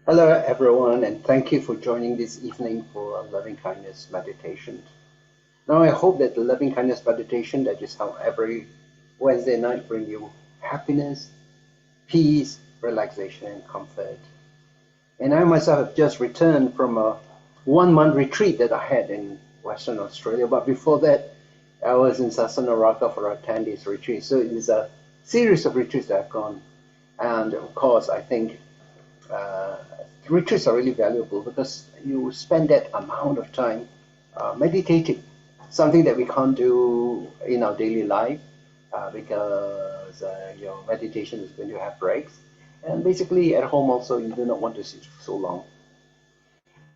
Hello, everyone, and thank you for joining this evening for a loving kindness meditation. Now, I hope that the loving kindness meditation that is held every Wednesday night bring you happiness, peace, relaxation, and comfort. And I myself have just returned from a 1 month retreat that I had in Western Australia. But before that, I was in Sasanaraka for a 10 days retreat. So it is a series of retreats that I've gone. And of course, I think uh, retreats are really valuable because you spend that amount of time meditating, something that we can't do in our daily life because your meditation is going to have breaks. And basically, at home also, you do not want to sit for so long.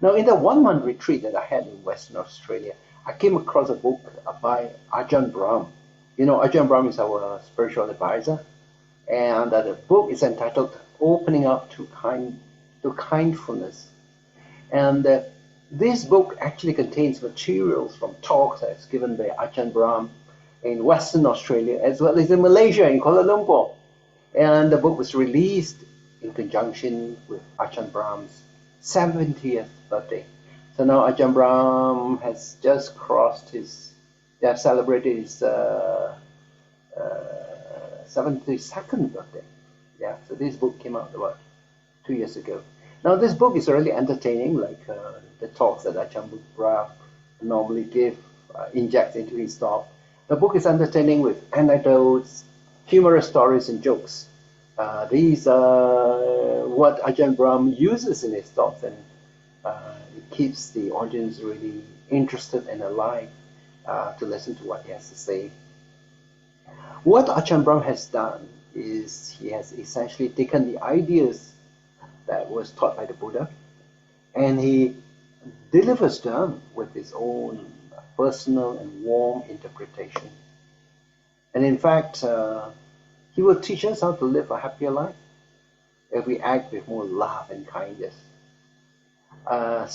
Now, in the 1 month retreat that I had in Western Australia, I came across a book by Ajahn Brahm. You know, Ajahn Brahm is our spiritual advisor, and the book is entitled "Opening Up to Kindfulness." And this book actually contains materials from talks that's given by Ajahn Brahm in Western Australia, as well as in Malaysia, in Kuala Lumpur. And the book was released in conjunction with Ajahn Brahm's 70th birthday. So now Ajahn Brahm has just celebrated his 72nd birthday. Yeah, so this book came out about 2 years ago. Now, this book is really entertaining, like the talks that Ajahn Brahm normally injects into his talk. The book is entertaining with anecdotes, humorous stories, and jokes. These are what Ajahn Brahm uses in his talks, and it keeps the audience really interested and alive to listen to what he has to say. What Ajahn Brahm has done is he has essentially taken the ideas that was taught by the Buddha, and he delivers them with his own personal and warm interpretation. And in fact, he will teach us how to live a happier life if we act with more love and kindness. I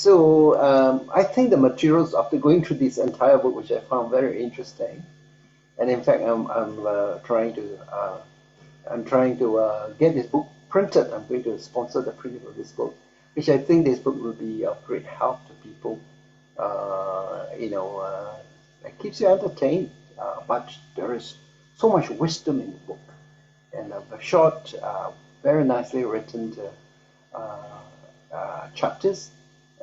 think the materials after going through this entire book, which I found very interesting, and in fact, I'm trying to get this book printed. I'm going to sponsor the printing of this book, which I think this book will be of great help to people. It keeps you entertained, but there is so much wisdom in the book, and a short, very nicely written chapters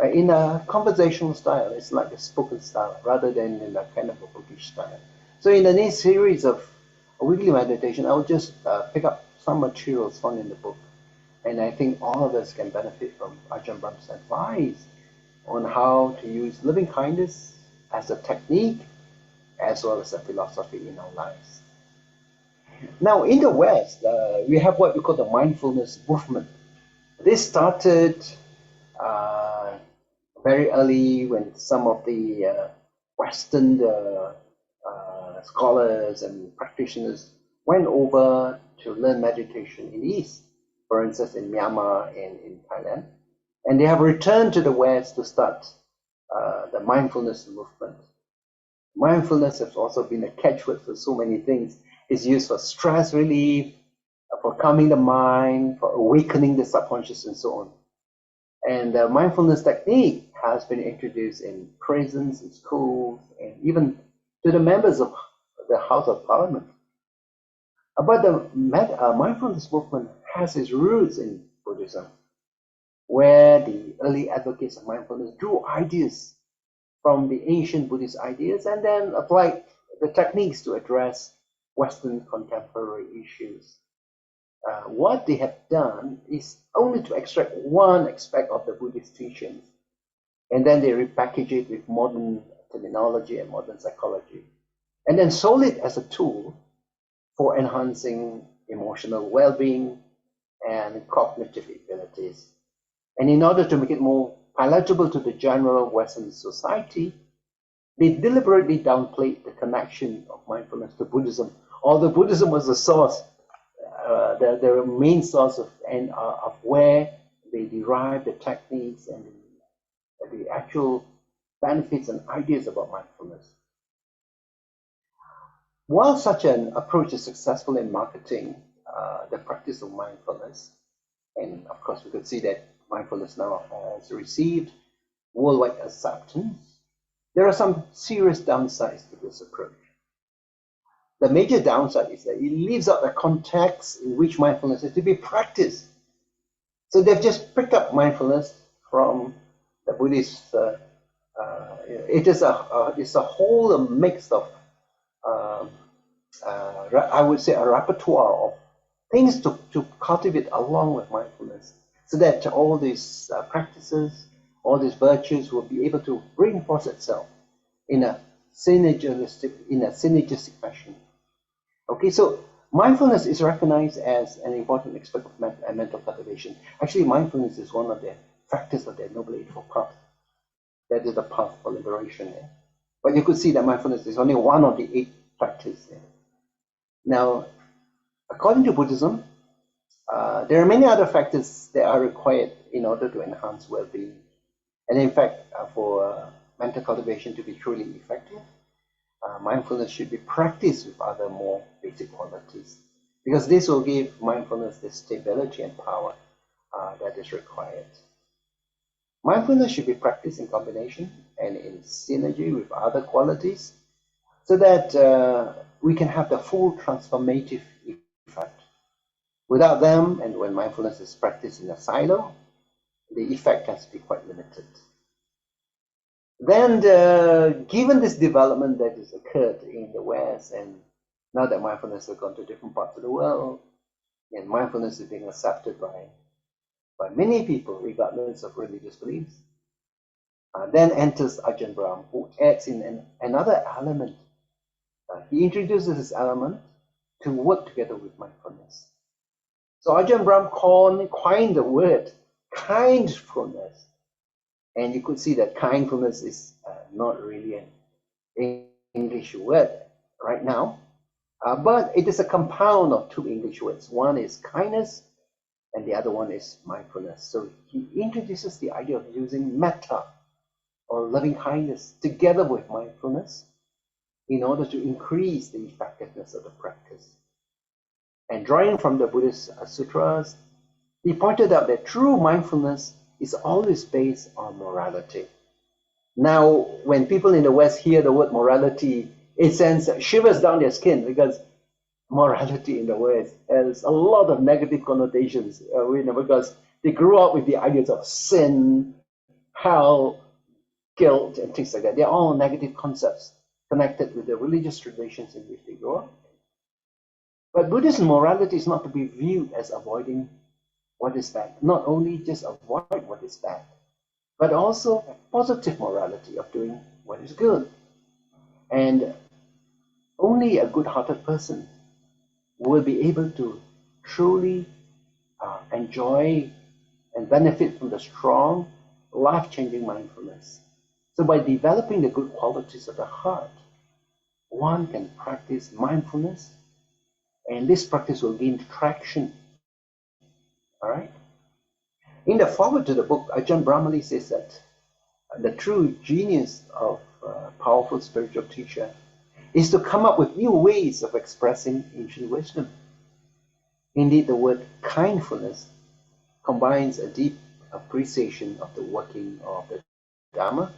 in a conversational style. It's like a spoken style rather than in a kind of a bookish style. So in the next series of weekly meditation, I'll just pick up some materials found in the book. And I think all of us can benefit from Ajahn Brahm's advice on how to use loving kindness as a technique as well as a philosophy in our lives. Now, in the West, we have what we call the mindfulness movement. This started very early when some of the Western scholars and practitioners went over to learn meditation in the East, for instance, in Myanmar and in Thailand. And they have returned to the West to start the mindfulness movement. Mindfulness has also been a catchword for so many things. It's used for stress relief, for calming the mind, for awakening the subconscious, and so on. And the mindfulness technique has been introduced in prisons, in schools, and even to the members of the House of Parliament. But the mindfulness movement has its roots in Buddhism, where the early advocates of mindfulness drew ideas from the ancient Buddhist ideas and then applied the techniques to address Western contemporary issues. What they have done is only to extract one aspect of the Buddhist teachings, and then they repackage it with modern terminology and modern psychology, and then sold it as a tool for enhancing emotional well-being and cognitive abilities. And in order to make it more palatable to the general Western society, they deliberately downplayed the connection of mindfulness to Buddhism, although Buddhism was the source, the main source of where they derived the techniques and the actual benefits and ideas about mindfulness. While such an approach is successful in marketing the practice of mindfulness, and of course we could see that mindfulness now has received worldwide acceptance, there are some serious downsides to this approach. The major downside is that it leaves out the context in which mindfulness is to be practiced. So they've just picked up mindfulness from the Buddhist. It's a whole mix of, I would say, a repertoire of things to cultivate along with mindfulness, so that all these practices, all these virtues will be able to reinforce itself in a synergistic fashion. Okay, so mindfulness is recognized as an important aspect of mental cultivation. Actually, mindfulness is one of the factors of the Noble Eightfold Path. That is the path for liberation. But you could see that mindfulness is only one of the 8 factors. Now, according to Buddhism, there are many other factors that are required in order to enhance well-being. And in fact, for mental cultivation to be truly effective, mindfulness should be practiced with other more basic qualities, because this will give mindfulness the stability and power that is required. Mindfulness should be practiced in combination and in synergy with other qualities, so that we can have the full transformative effect. Without them, and when mindfulness is practiced in a silo, the effect has to be quite limited. Then, given this development that has occurred in the West, and now that mindfulness has gone to different parts of the world, and mindfulness is being accepted by many people, regardless of religious beliefs, then enters Ajahn Brahm, who adds in another element. He introduces this element to work together with mindfulness. So Ajahn Brahm coined the word kindfulness. And you could see that kindfulness is not really an English word right now, but it is a compound of 2 English words. One is kindness, and the other one is mindfulness. So he introduces the idea of using metta, or loving kindness, together with mindfulness in order to increase the effectiveness of the practice. And drawing from the Buddhist sutras, he pointed out that true mindfulness is always based on morality. Now, when people in the West hear the word morality, it sends shivers down their skin, because morality in the West has a lot of negative connotations, because they grew up with the ideas of sin, hell, guilt, and things like that. They're all negative concepts connected with the religious traditions in which they grew up. But Buddhist morality is not to be viewed as avoiding what is bad. Not only just avoid what is bad, but also positive morality of doing what is good. And only a good-hearted person will be able to truly enjoy and benefit from the strong, life-changing mindfulness. So by developing the good qualities of the heart, one can practice mindfulness, and this practice will gain traction. All right? In the foreword to the book, Ajahn Brahmali says that the true genius of a powerful spiritual teacher is to come up with new ways of expressing ancient wisdom. Indeed, the word kindfulness combines a deep appreciation of the working of the Dharma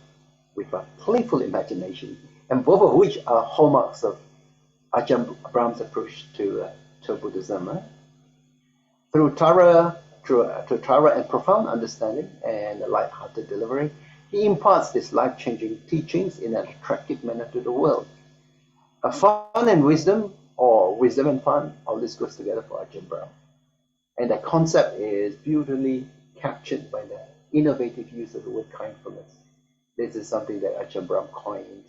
with a playful imagination, and both of which are hallmarks of Ajahn Brahm's approach to Buddhism. Through thorough and profound understanding and a light-hearted delivery, he imparts these life-changing teachings in an attractive manner to the world. Fun and wisdom, or wisdom and fun, all this goes together for Ajahn Brahm. And the concept is beautifully captured by the innovative use of the word kindfulness. This is something that Ajahn Brahm coined.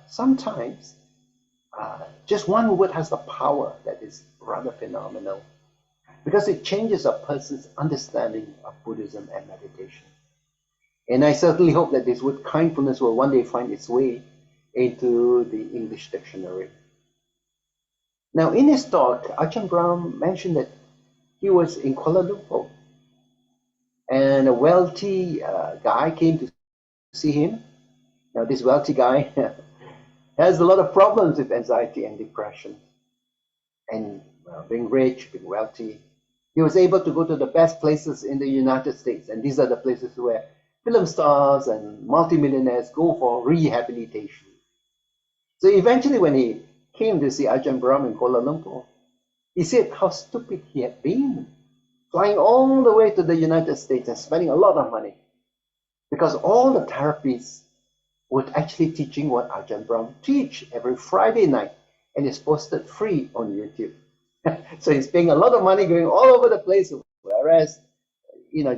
Sometimes, just one word has the power that is rather phenomenal, because it changes a person's understanding of Buddhism and meditation. And I certainly hope that this word kindfulness will one day find its way into the English dictionary. Now, in his talk, Ajahn Brahm mentioned that he was in Kuala Lumpur, and a wealthy guy came to see him. Now, this wealthy guy has a lot of problems with anxiety and depression. And being rich, being wealthy, He was able to go to the best places in the United States, and these are the places where film stars and multimillionaires go for rehabilitation. So eventually, when he came to see Ajahn Brahm in Kuala Lumpur, he said how stupid he had been, flying all the way to the United States and spending a lot of money, because all the therapists were actually teaching what Ajahn Brahm teach every Friday night, and it's posted free on YouTube. So he's paying a lot of money going all over the place, whereas,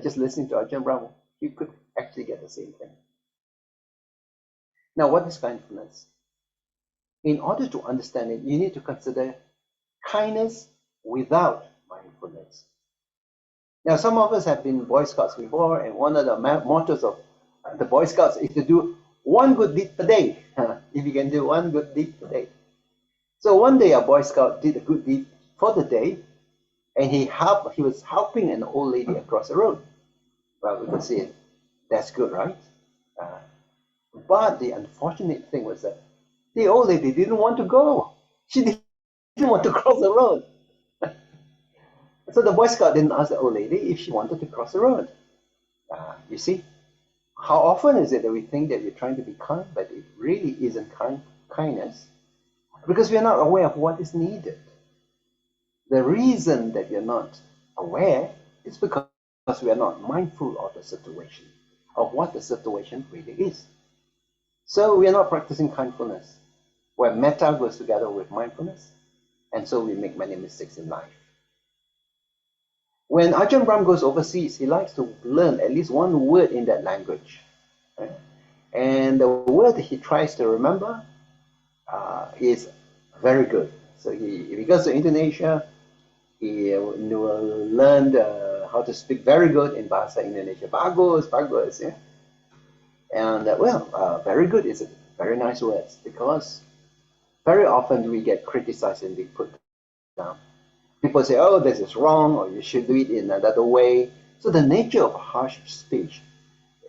just listening to Ajahn Brahm, you could actually get the same thing. Now, what is kindness? In order to understand it, you need to consider kindness without mindfulness. Now, some of us have been Boy Scouts before, and one of the mottos of the Boy Scouts is to do one good deed per day. If you can do one good deed per day. So one day a Boy Scout did a good deed for the day, and he was helping an old lady across the road. Well, we could see it. That's good, right? But the unfortunate thing was that the old lady didn't want to go. She didn't want to cross the road. So the Boy Scout didn't ask the old lady if she wanted to cross the road. You see, how often is it that we think that we're trying to be kind, but it really isn't kindness, because we are not aware of what is needed. The reason that we are not aware is because we are not mindful of the situation, of what the situation really is. So we are not practicing kindfulness, where metta goes together with mindfulness, and so we make many mistakes in life. When Ajahn Brahm goes overseas, he likes to learn at least one word in that language. Right? And the word he tries to remember is very good. So if he goes to Indonesia, he will learn how to speak very good in Bahasa Indonesia. Bagus, bagus. Yeah? And very good is a very nice word, because very often we get criticized and we put down. People say, oh, this is wrong, or you should do it in another way. So the nature of harsh speech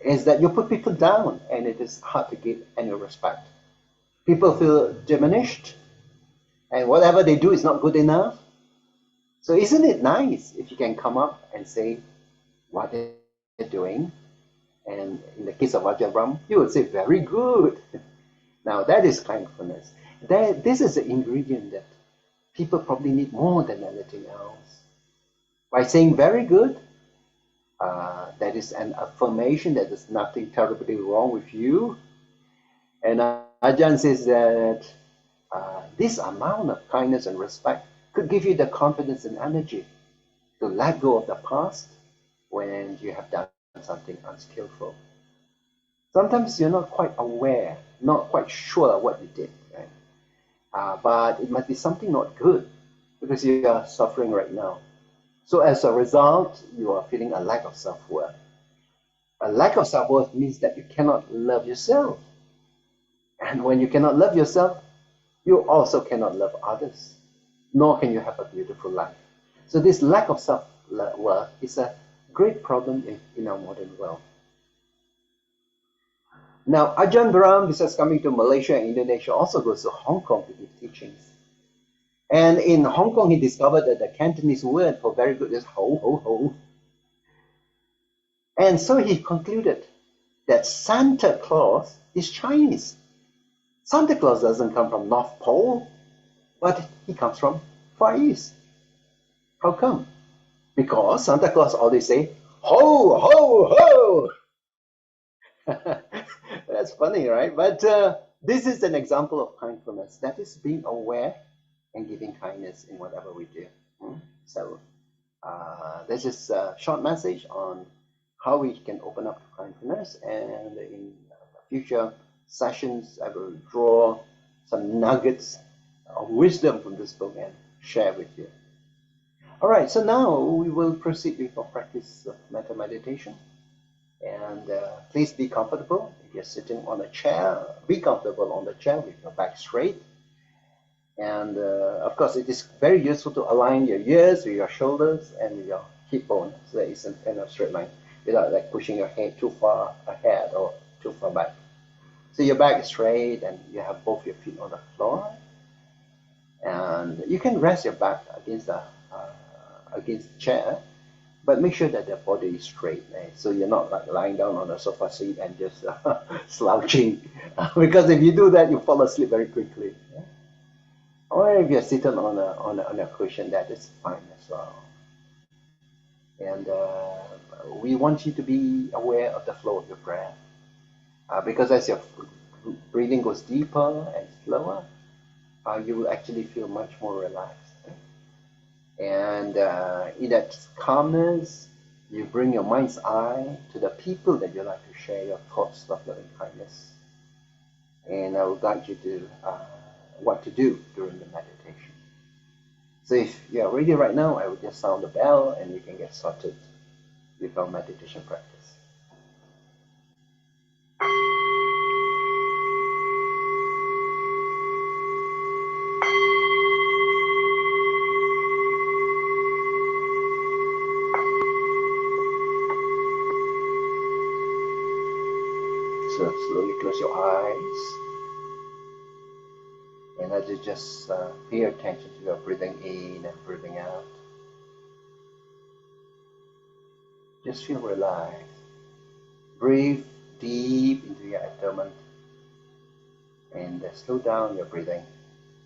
is that you put people down, and it is hard to give any respect. People feel diminished, and whatever they do is not good enough. So isn't it nice if you can come up and say what they're doing? And in the case of Ajahn Brahm, he would say, very good. Now that is kindness. This is the ingredient that people probably need more than anything else. By saying very good, that is an affirmation that there's nothing terribly wrong with you. And Ajahn says that this amount of kindness and respect could give you the confidence and energy to let go of the past when you have done something unskillful. Sometimes you're not quite aware, not quite sure what you did, right? But it must be something not good, because you are suffering right now. So as a result, you are feeling a lack of self-worth. A lack of self-worth means that you cannot love yourself. And when you cannot love yourself, you also cannot love others, nor can you have a beautiful life. So this lack of self-worth is a great problem in our modern world. Now, Ajahn Brahm, besides coming to Malaysia and Indonesia, also goes to Hong Kong to give teachings. And in Hong Kong, he discovered that the Cantonese word for very good is ho, ho, ho. And so he concluded that Santa Claus is Chinese. Santa Claus doesn't come from North Pole, but he comes from Far East. How come? Because Santa Claus always say, ho, ho, ho. That's funny, right? But this is an example of kindness. That is being aware and giving kindness in whatever we do. So this is a short message on how we can open up to kindness. And in future sessions, I will draw some nuggets of wisdom from this book and share with you. All right, so now we will proceed with our practice of metta meditation. And please be comfortable. If you're sitting on a chair, be comfortable on the chair with your back straight. And of course, it is very useful to align your ears with your shoulders and your hip bone, so that it's in kind of straight line, without like pushing your head too far ahead or too far back. So your back is straight, and you have both your feet on the floor. And you can rest your back against the against the chair, but make sure that the body is straight, so you're not like lying down on a sofa seat and just slouching, because if you do that, you fall asleep very quickly. Yeah? Or if you're seated on a cushion, that is fine as well. And we want you to be aware of the flow of your breath, because as your breathing goes deeper and slower, you will actually feel much more relaxed. And in that calmness, you bring your mind's eye to the people that you like to share your thoughts of loving kindness. And I will guide you to what to do during the meditation. So if you're ready right now, I will just sound the bell and we can get started with our meditation practice. So slowly close your eyes and let you just pay attention to your breathing in and breathing out. Just feel relaxed. Breathe deep into your abdomen and slow down your breathing.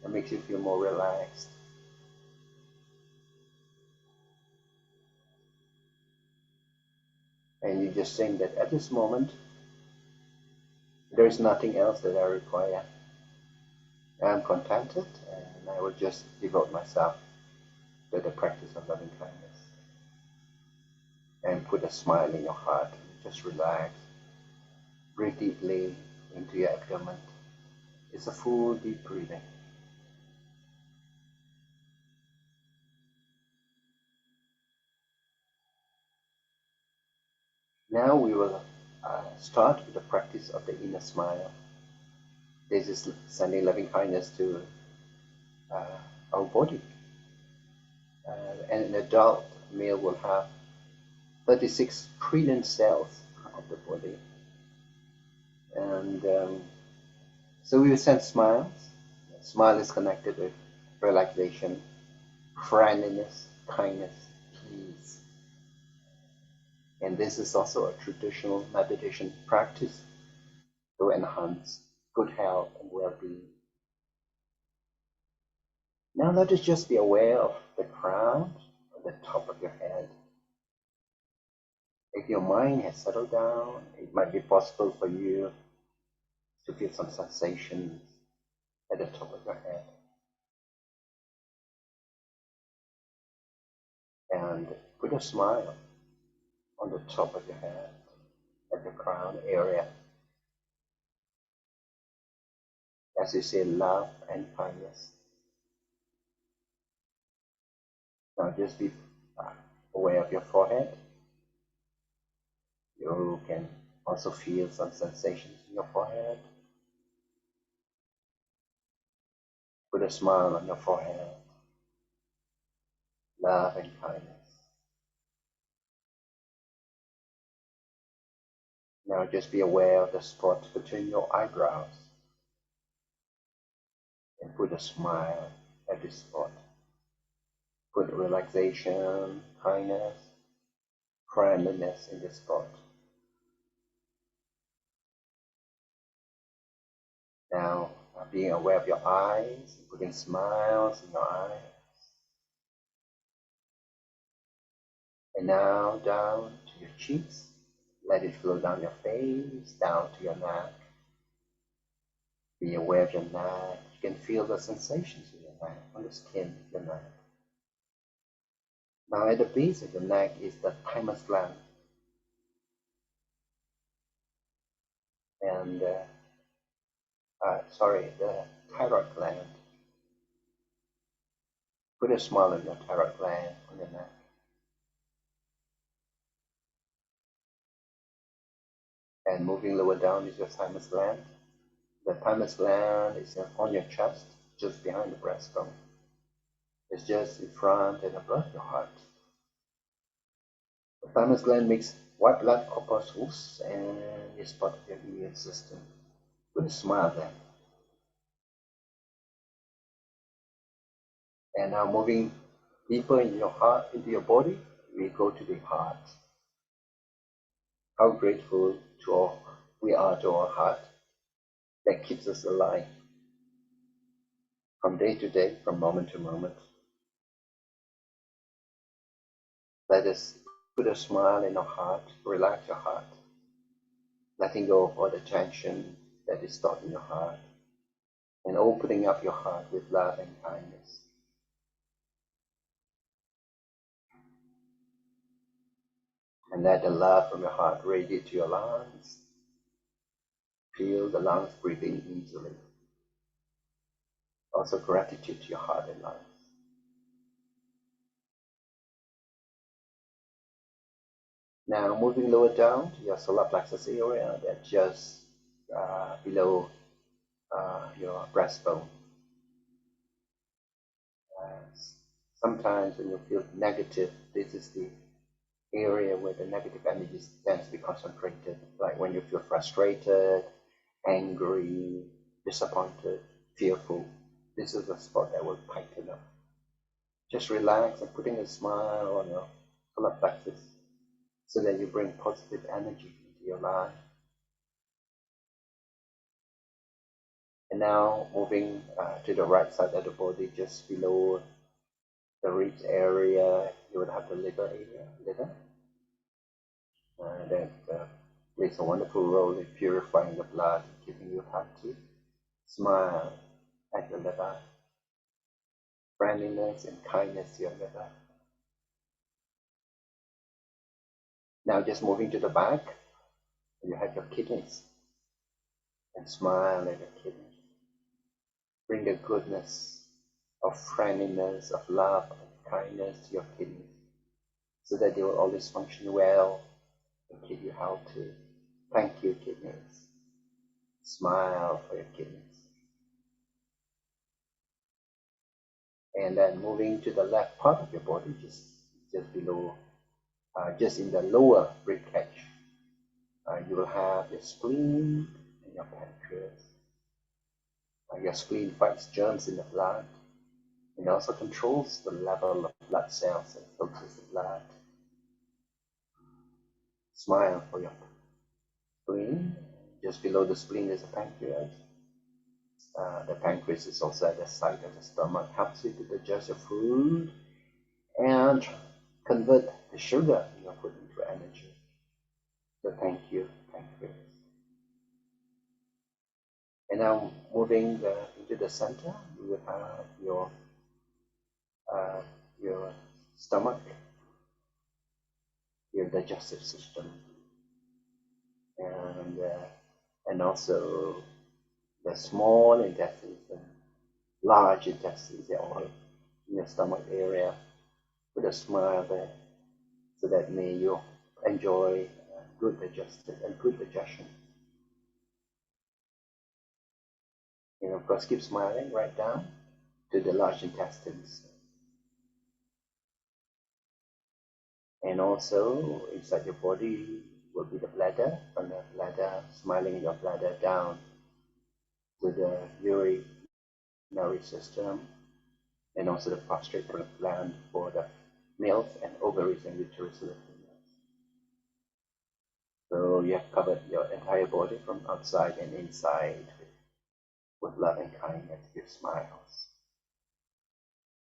That makes you feel more relaxed. And you just think that at this moment, there is nothing else that I require. I'm contented and I will just devote myself to the practice of loving kindness. And put a smile in your heart. Just relax. Breathe deeply into your abdomen. It's a full deep breathing. Now we will start with the practice of the inner smile. This is sending loving kindness to our body. And an adult male will have 36 trillion cells of the body. And so we will send smiles. Smile is connected with relaxation, friendliness, kindness, peace. And this is also a traditional meditation practice to enhance good health and well-being. Now let us just be aware of the crown, of the top of your head. If your mind has settled down, it might be possible for you to feel some sensations at the top of your head. And put a smile on the top of your head, at the crown area. As you say love and kindness. Now just be aware of your forehead. You can also feel some sensations in your forehead. Put a smile on your forehead. Love and kindness. Now just be aware of the spot between your eyebrows. And put a smile at this spot. Put relaxation, kindness, friendliness in this spot. Now, being aware of your eyes, putting smiles in your eyes. And now down to your cheeks. Let it flow down your face, down to your neck. Be aware of your neck. You can feel the sensations in your neck, on the skin of your neck. Now at the base of your neck is the thymus gland. And the thyroid gland. Put a smile on your thyroid gland on your neck. And moving lower down is your thymus gland. The thymus gland is on your chest, just behind the breastbone. It's just in front and above your heart. The thymus gland makes white blood corpuscles and is part of your immune system. Put a smile there. And now moving deeper in your heart, into your body, we go to the heart. How grateful we are to our heart that keeps us alive from day to day, from moment to moment. Let us put a smile in our heart, relax your heart, letting go of all the tension that is stored in your heart, and opening up your heart with love and kindness. And let the love from your heart radiate to your lungs. Feel the lungs breathing easily. Also gratitude to your heart and lungs. Now moving lower down to your solar plexus area, that's just below your breastbone. Sometimes when you feel negative, this is the area where the negative energy tends to be concentrated, like when you feel frustrated, angry, disappointed, fearful. This is the spot that will tighten up. Just relax and putting a smile on your solar plexus so that you bring positive energy into your life. And now moving to the right side of the body, just below the ribs area, you would have the liver area. That plays a wonderful role in purifying the blood, keeping you healthy. Smile at your liver. Friendliness and kindness to your liver. Now just moving to the back, you have your kidneys. And smile at your kidneys. Bring the goodness of friendliness, of love, and kindness to your kidneys, so that they will always function well and keep you healthy. Thank you, kidneys. Smile for your kidneys. And then moving to the left part of your body, just below, just in the lower rib cage, you will have your spleen and your pancreas. Your spleen fights germs in the blood and also controls the level of blood cells and filters the blood. Smile for your spleen. Just below the spleen is the pancreas. The pancreas is also at the side of the stomach, helps you to digest your food and convert the sugar in your food into energy. So thank you, pancreas. And now moving into the center, you will have your stomach, your digestive system, and also the small intestines and large intestines. They're all in your stomach area. Put a smile there, so that may you enjoy good digestion. And of course, keep smiling right down to the large intestines. And also, inside your body will be the bladder, from the bladder, smiling in your bladder down to the urinary system, and also the prostate gland for the males and ovaries and uterus for the females. So you have covered your entire body from outside and inside with love and kindness, with smiles.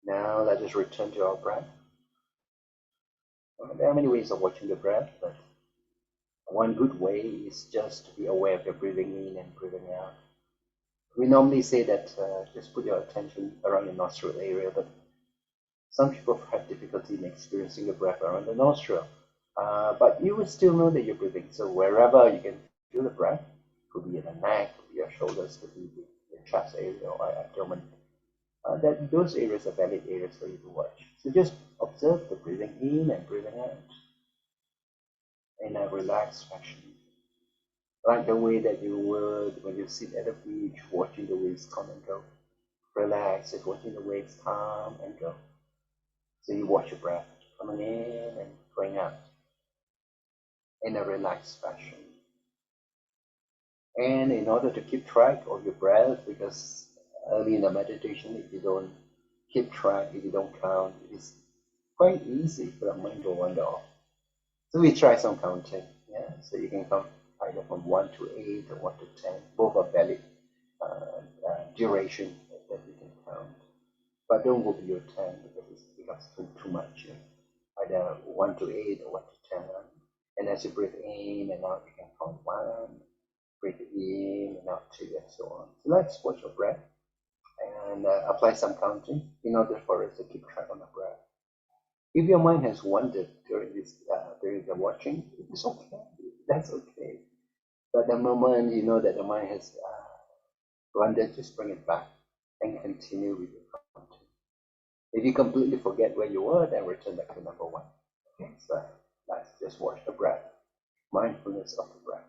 Now let us return to our breath. There are many ways of watching the breath, but one good way is just to be aware of your breathing in and breathing out. We normally say that just put your attention around your nostril area, but some people have difficulty in experiencing the breath around the nostril. But you will still know that you're breathing. So wherever you can feel the breath, could be in the neck, could be your shoulders, could be your chest area or abdomen. Those areas are valid areas for you to watch. So just observe the breathing in and breathing out in a relaxed fashion, like the way that you would when you sit at the beach watching the waves come and go. Relax, just watching the waves come and go. So you watch your breath coming in and going out in a relaxed fashion. And in order to keep track of your breath, because early in the meditation, if you don't keep track, if you don't count, it's quite easy for the mind to wander off. So we try some counting. Yeah, so you can count either from 1 to 8 or 1 to 10. Both are valid duration that you can count. But don't go below 10 because it becomes too much. Yeah? Either 1 to 8 or 1 to 10. And as you breathe in and out, you can count 1, breathe in and out 2, and so on. So let's watch your breath and apply some counting in order for us to keep track on the breath. If your mind has wandered during the watching, it's okay. That's okay. But the moment you know that the mind has wandered, just bring it back and continue with your counting. If you completely forget where you were, then return back to number 1. Okay, so let's just watch the breath. Mindfulness of the breath.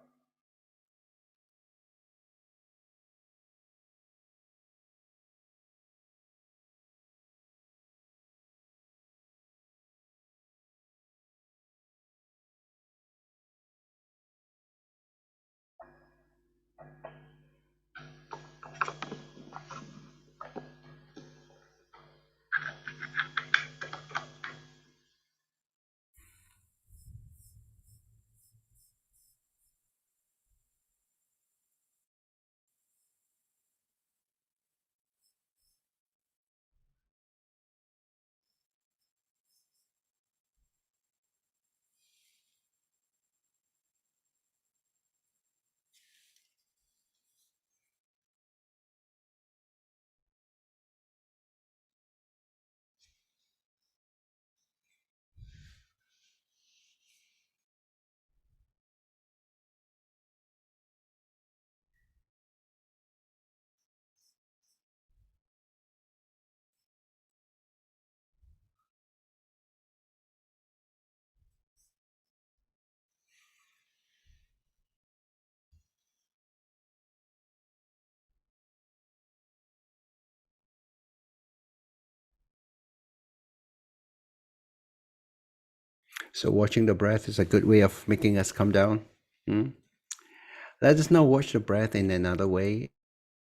So watching the breath is a good way of making us come down. Let us now watch the breath in another way.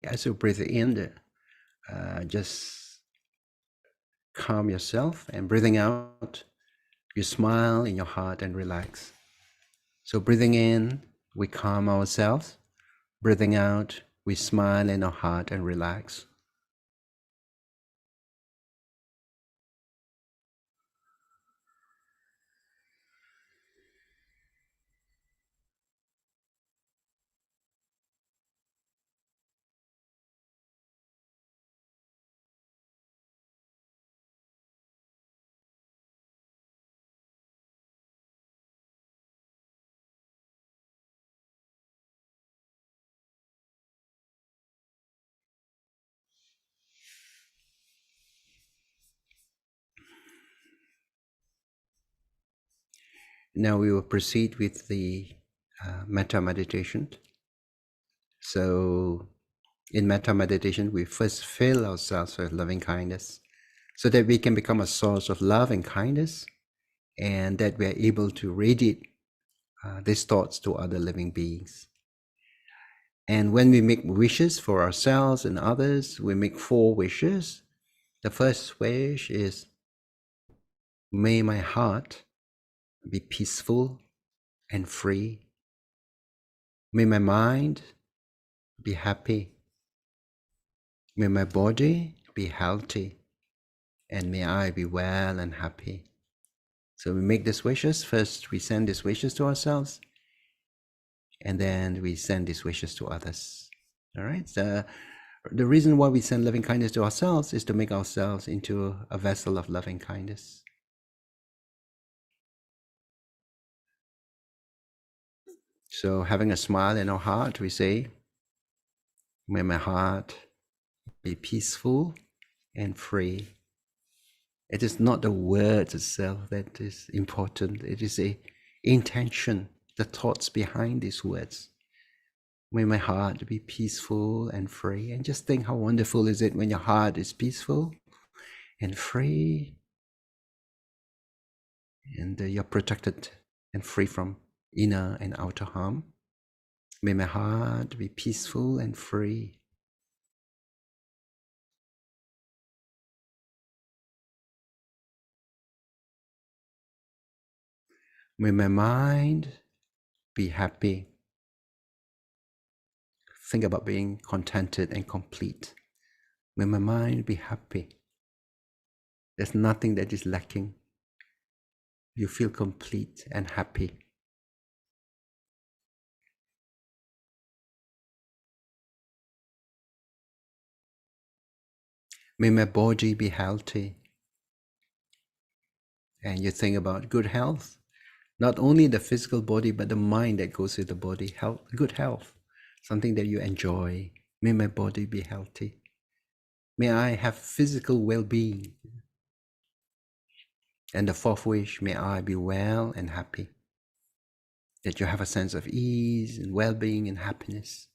As you breathe in, just calm yourself, and breathing out, you smile in your heart and relax. So breathing in, we calm ourselves. Breathing out, we smile in our heart and relax. Now we will proceed with the Metta meditation. So in Metta meditation, we first fill ourselves with loving kindness so that we can become a source of love and kindness, and that we are able to radiate these thoughts to other living beings. And when we make wishes for ourselves and others, we make 4 wishes. The first wish is, may my heart be peaceful and free. May my mind be happy. May my body be healthy. And may I be well and happy. So we make these wishes. First, we send these wishes to ourselves, and then we send these wishes to others. All right? The reason why we send loving kindness to ourselves is to make ourselves into a vessel of loving kindness. So having a smile in our heart, we say, may my heart be peaceful and free. It is not the words itself that is important. It is the intention, the thoughts behind these words. May my heart be peaceful and free. And just think how wonderful is it when your heart is peaceful and free, and you're protected and free from inner and outer harm. May my heart be peaceful and free. May my mind be happy. Think about being contented and complete. May my mind be happy. There's nothing that is lacking. You feel complete and happy. May my body be healthy. And you think about good health, not only the physical body, but the mind that goes with the body. Health, good health, something that you enjoy. May my body be healthy. May I have physical well-being. And the fourth wish, may I be well and happy. That you have a sense of ease and well-being and happiness.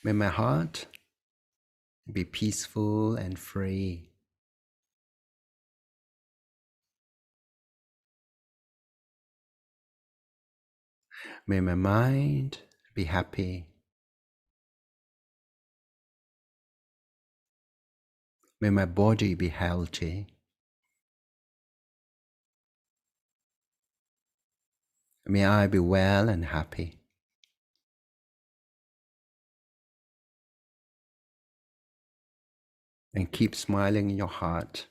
May my heart be peaceful and free. May my mind be happy. May my body be healthy. May I be well and happy. And keep smiling in your heart,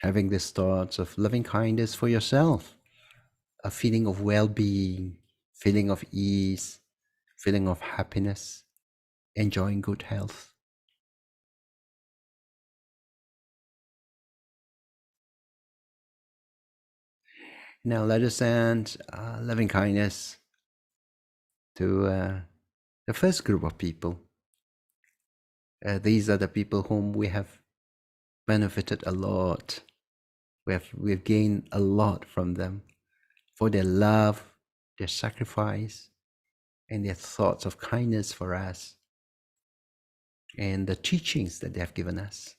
having these thoughts of loving kindness for yourself, a feeling of well-being, feeling of ease, feeling of happiness, enjoying good health. Now let us send loving kindness to the first group of people. These are the people whom we have benefited a lot. We've gained a lot from them for their love, their sacrifice, and their thoughts of kindness for us, and the teachings that they have given us.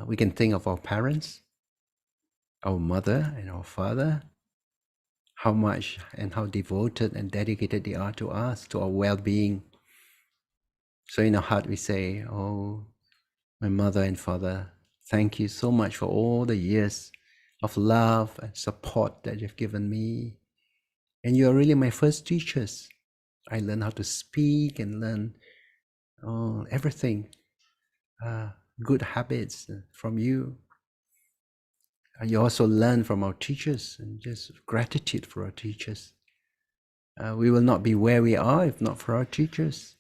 We can think of our parents, our mother and our father, how much and how devoted and dedicated they are to us, to our well-being. So in our heart we say, oh, my mother and father, thank you so much for all the years of love and support that you've given me. And you are really my first teachers. I learned how to speak and learn everything, good habits from you. You also learn from our teachers, and just gratitude for our teachers. We will not be where we are if not for our teachers,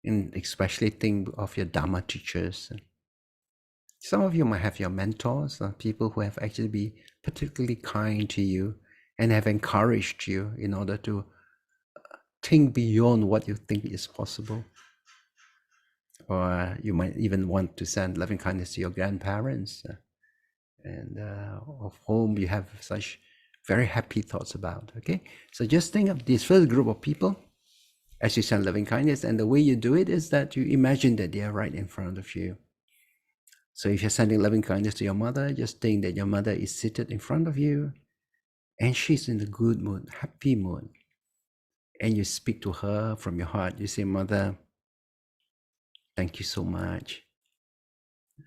and especially think of your Dharma teachers. Some of you might have your mentors, people who have actually been particularly kind to you and have encouraged you in order to think beyond what you think is possible. Or you might even want to send loving kindness to your grandparents, and of whom you have such very happy thoughts about. Okay, so just think of this first group of people as you send loving kindness, and the way you do it is that you imagine that they are right in front of you. So if you're sending loving kindness to your mother, just think that your mother is seated in front of you and she's in a good mood, happy mood. And you speak to her from your heart. You say, Mother, thank you so much.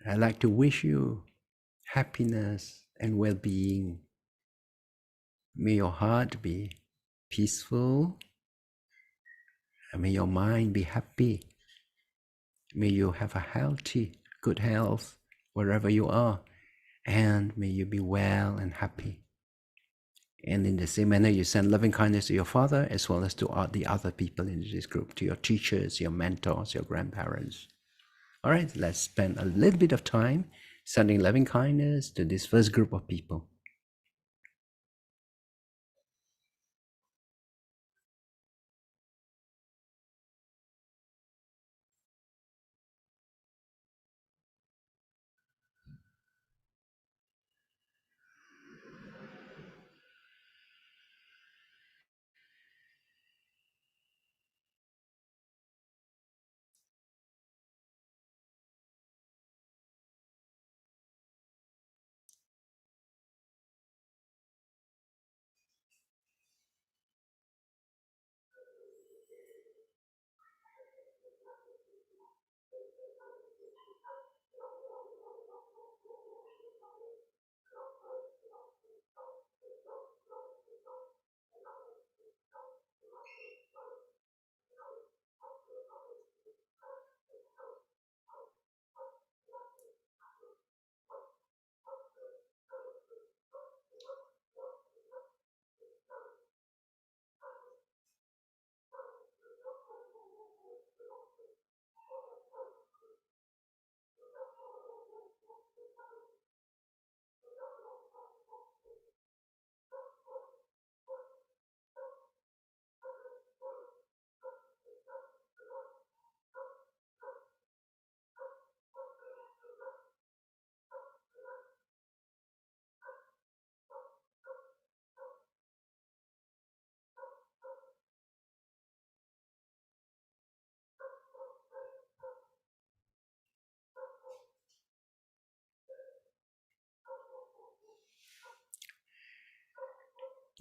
I'd like to wish you happiness and well-being. May your heart be peaceful, and may your mind be happy. May you have a healthy, good health wherever you are, and may you be well and happy. And in the same manner, you send loving kindness to your father as well as to the other people in this group, to your teachers, your mentors, your grandparents. All right, let's spend a little bit of time sending loving kindness to this first group of people.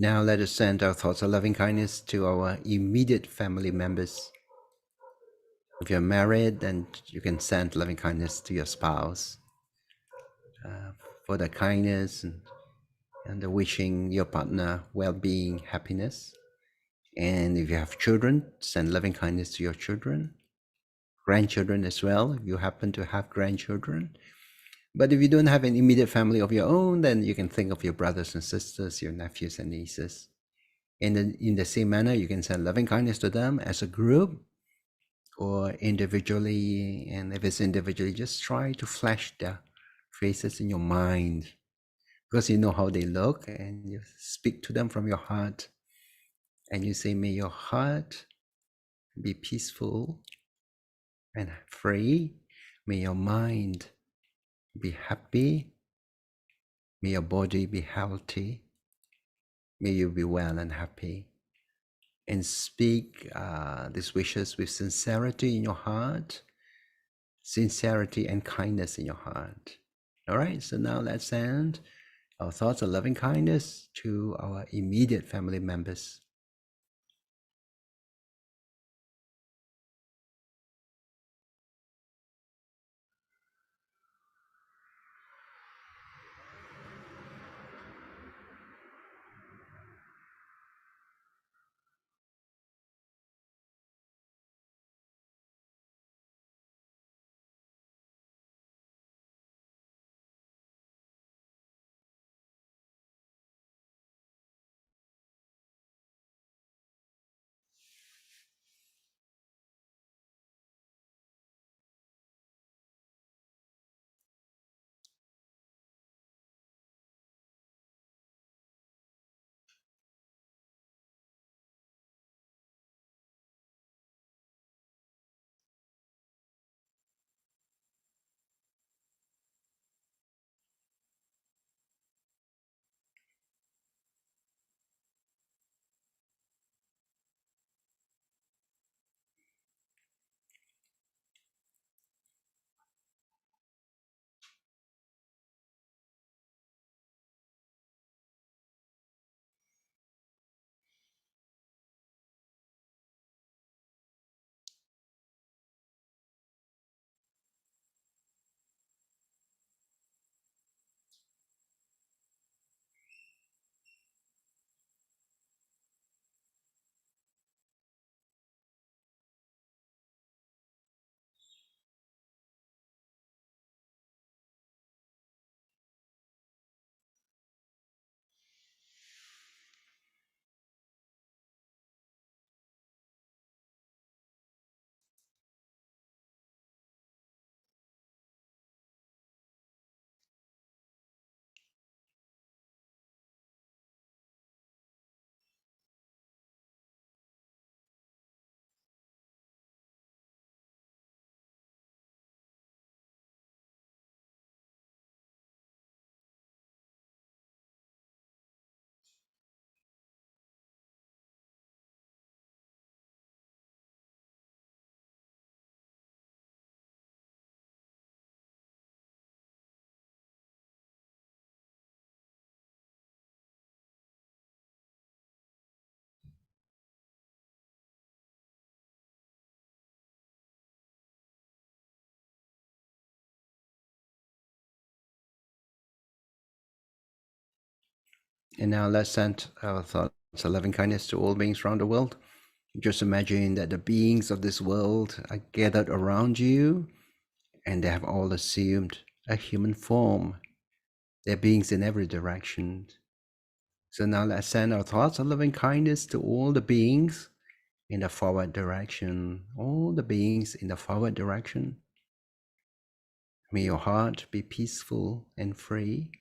Now let us send our thoughts of loving kindness to our immediate family members. If you're married, then you can send loving kindness to your spouse for the kindness and the wishing your partner well-being, happiness. And if you have children, send loving kindness to your children, grandchildren as well, if you happen to have grandchildren. But if you don't have an immediate family of your own, then you can think of your brothers and sisters, your nephews and nieces. And then in the same manner, you can send loving kindness to them as a group or individually. And if it's individually, just try to flash their faces in your mind, because you know how they look, and you speak to them from your heart. And you say, may your heart be peaceful and free. May your mind be happy. May your body be healthy. May you be well and happy. And speak these wishes with sincerity in your heart, sincerity and kindness in your heart. All right, so now let's send our thoughts of loving kindness to our immediate family members. And now let's send our thoughts of loving kindness to all beings around the world. Just imagine that the beings of this world are gathered around you, and they have all assumed a human form. They're beings in every direction. So now let's send our thoughts of loving kindness to all the beings in the forward direction. All the beings in the forward direction. May your heart be peaceful and free.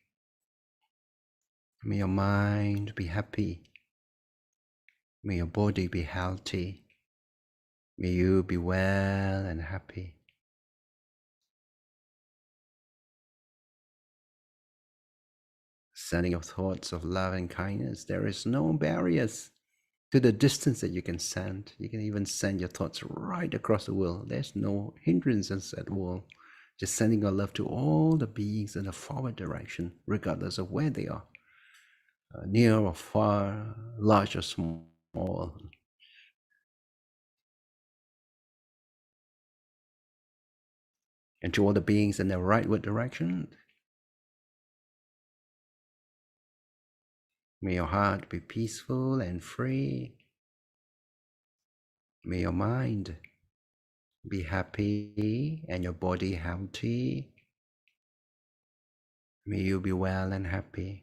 May your mind be happy. May your body be healthy. May you be well and happy. Sending your thoughts of love and kindness. There is no barriers to the distance that you can send. You can even send your thoughts right across the world. There's no hindrances at all. Just sending your love to all the beings in the forward direction, regardless of where they are. near or far, large or small, and to all the beings in the rightward direction. May your heart be peaceful and free. May your mind be happy and your body healthy. May you be well and happy.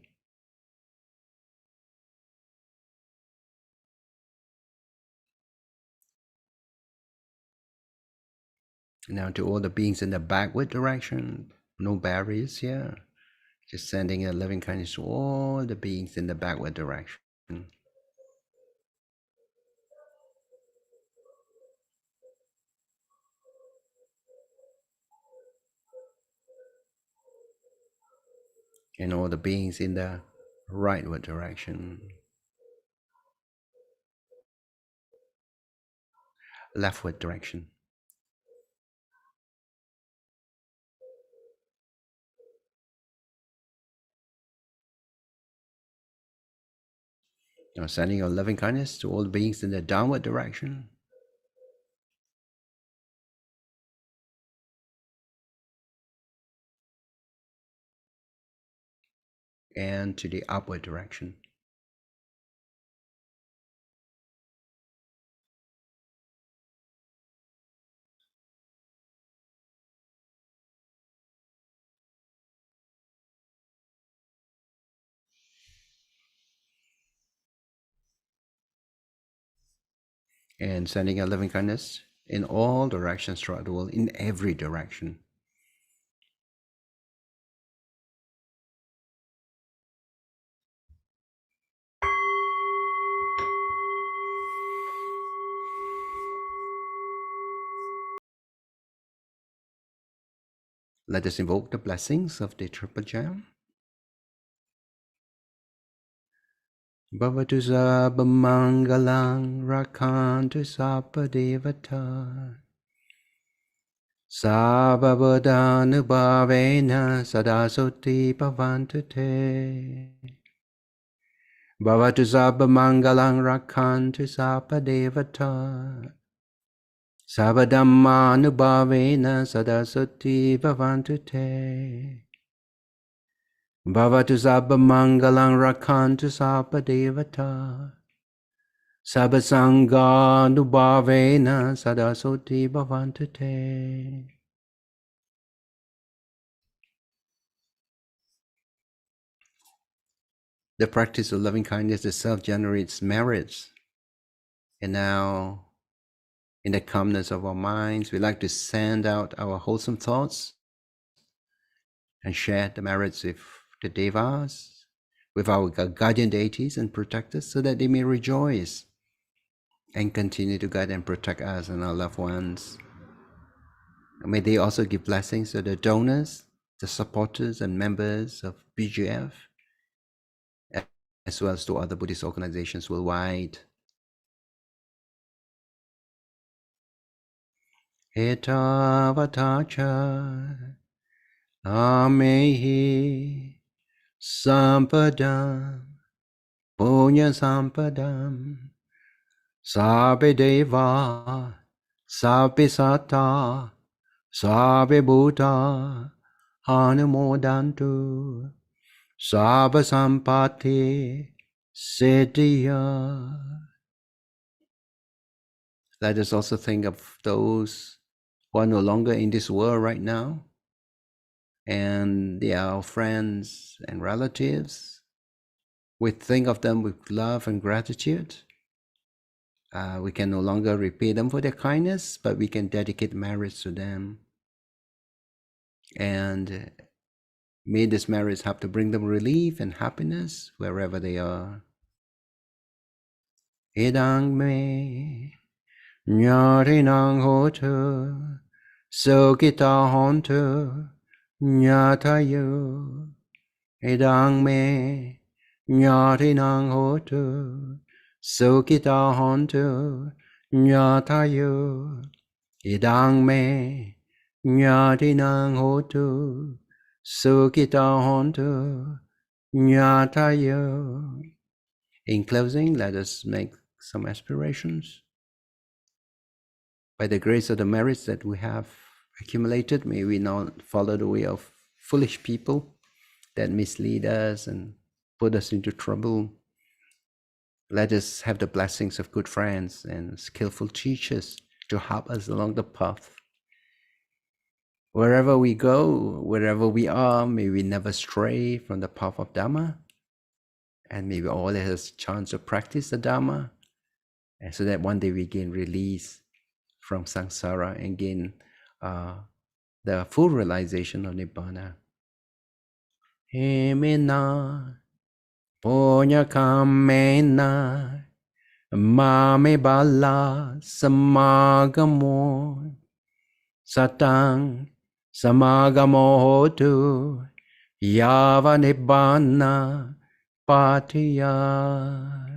Now to all the beings in the backward direction, no barriers here. Just sending a loving kindness to all the beings in the backward direction. And all the beings in the rightward direction, leftward direction. Now sending your loving kindness to all the beings in the downward direction. And to the upward direction. And sending a loving kindness in all directions throughout the world, in every direction. Let us invoke the blessings of the Triple Gem. Bhavatu sabba mangalang rakantu sabba devata. Sabba buddhanubhavena sadasoti bhavantu te. Bhavatu sabba mangalang rakantu sabba devata. Sabba dhammanubhavena sadasoti bhavantu te. Bhavatu sabba mangalang rakantu sabba devata. Sabba sanganubhavena sadasoti bhavantu te. The practice of loving kindness itself generates merits. And now, in the calmness of our minds, we like to send out our wholesome thoughts and share the merits with the devas, with our guardian deities and protectors, so that they may rejoice and continue to guide and protect us and our loved ones. And may they also give blessings to the donors, the supporters and members of BGF, as well as to other Buddhist organizations worldwide. Etavatacha amehi sampadam punya sampadam sabbe deva sabbe satta sabbe bhuta hanumodantu sabba sampati siddhya. Let us also think of those who are no longer in this world right now, and they are our friends and relatives. We think of them with love and gratitude. We can no longer repay them for their kindness, but we can dedicate merits to them. And may these merits help to bring them relief and happiness wherever they are. Idang me Nyarinang hotu Sokita hontu Nyatayu Idang me Nyarinang hotu Sokita hontu Nyatayu Idang me Nyarinang hotu Sokita hontu Nyatayo. In closing, let us make some aspirations. By the grace of the merits that we have accumulated, may we not follow the way of foolish people that mislead us and put us into trouble. Let us have the blessings of good friends and skillful teachers to help us along the path. Wherever we go, wherever we are, may we never stray from the path of Dhamma, and may we always have a chance to practice the Dhamma, and so that one day we gain release from samsara and gain the full realization of Nibbana. Hemena Punya kamena mame bala samagamo satang samagamo hotu yava nibbana patiya.